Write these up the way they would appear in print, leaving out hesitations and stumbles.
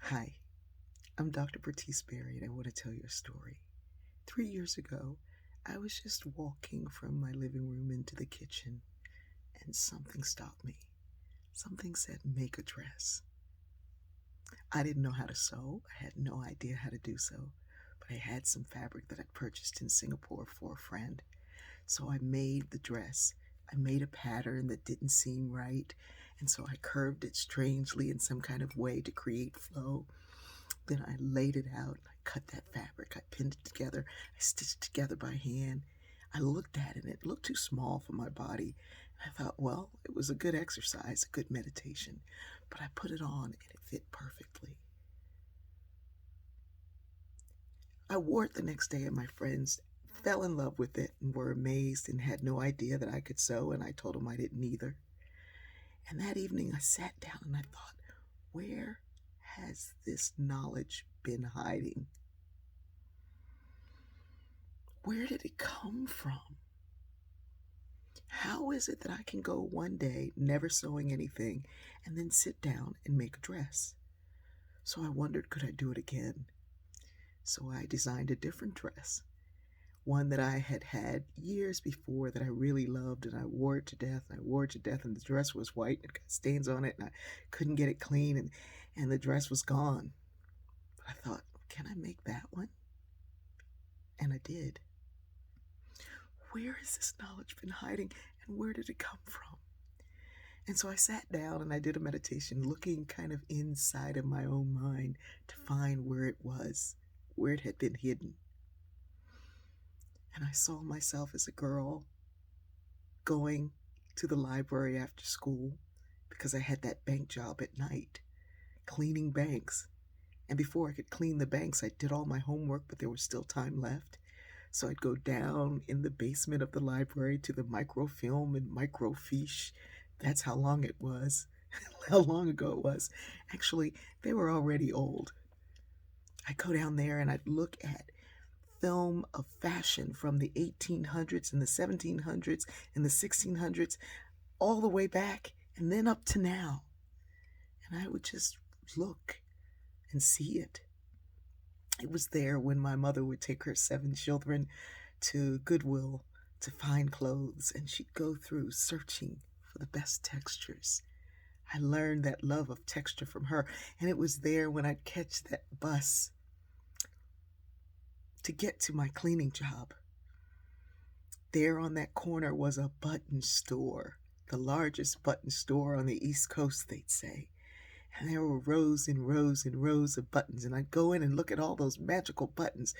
Hi, I'm Dr. Bertice Berry, and I want to tell you a story. 3 years ago, I was just walking from my living room into the kitchen, and something stopped me. Something said, make a dress. I didn't know how to sew. I had no idea how to do so, but I had some fabric that I'd purchased in Singapore for a friend. So I made the dress. I made a pattern that didn't seem right, and so I curved it strangely in some kind of way to create flow. Then I laid it out. I cut that fabric. I pinned it together. I stitched it together by hand. I looked at it and it looked too small for my body. I thought, well, it was a good exercise, a good meditation. But I put it on and it fit perfectly. I wore it the next day and my friends fell in love with it and were amazed and had no idea that I could sew, and I told them I didn't either. And that evening I sat down and I thought, where has this knowledge been hiding? Where did it come from? How is it that I can go one day never sewing anything and then sit down and make a dress? So I wondered, could I do it again? So I designed a different dress, one that I had had years before that I really loved, and I wore it to death. I wore it to death, and the dress was white and it got stains on it, and I couldn't get it clean, and the dress was gone. But I thought, can I make that one? And I did. Where has this knowledge been hiding, and where did it come from? And so I sat down and I did a meditation looking kind of inside of my own mind to find where it was, where it had been hidden. And I saw myself as a girl going to the library after school because I had that bank job at night, cleaning banks. And before I could clean the banks, I did all my homework, but there was still time left. So I'd go down in the basement of the library to the microfilm and microfiche. That's how long it was, how long ago it was. Actually, they were already old. I'd go down there and I'd look at film of fashion from the 1800s and the 1700s and the 1600s, all the way back and then up to now. And I would just look and see it. It was there when my mother would take her 7 children to Goodwill to find clothes, and she'd go through searching for the best textures. I learned that love of texture from her, and it was there when I'd catch that bus to get to my cleaning job. There on that corner was a button store, the largest button store on the East Coast, they'd say. And there were rows and rows and rows of buttons, and I'd go in and look at all those magical buttons,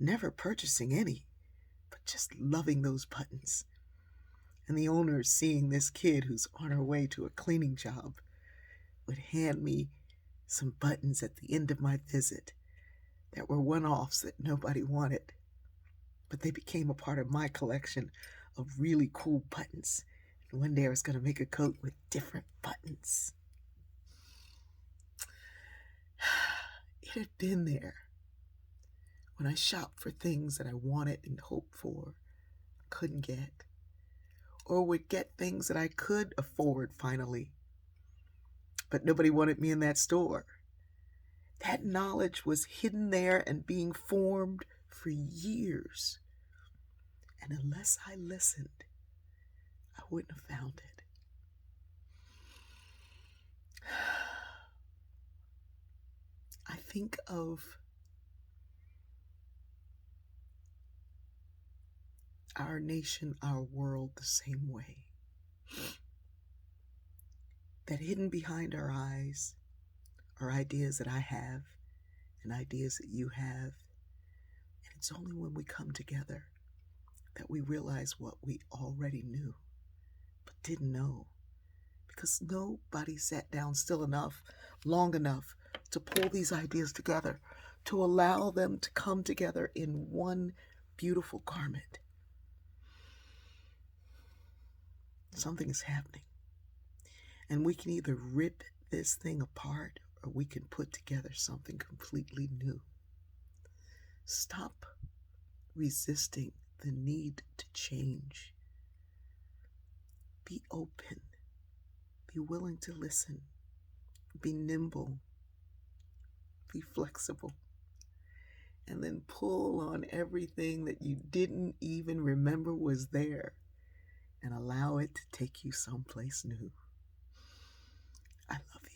never purchasing any, but just loving those buttons. And the owner, seeing this kid who's on her way to a cleaning job, would hand me some buttons at the end of my visit that were one-offs that nobody wanted, but they became a part of my collection of really cool buttons. And one day I was going to make a coat with different buttons. It had been there when I shopped for things that I wanted and hoped for, couldn't get, or would get things that I could afford finally, but nobody wanted me in that store. That knowledge was hidden there and being formed for years. And unless I listened, I wouldn't have found it. I think of our nation, our world the same way. That hidden behind our eyes are ideas that I have and ideas that you have. And it's only when we come together that we realize what we already knew, but didn't know. Because nobody sat down still enough, long enough to pull these ideas together, to allow them to come together in one beautiful garment. Something is happening. And we can either rip this thing apart or we can put together something completely new. Stop resisting the need to change. Be open. Be willing to listen. Be nimble. Be flexible. And then pull on everything that you didn't even remember was there and allow it to take you someplace new. I love you.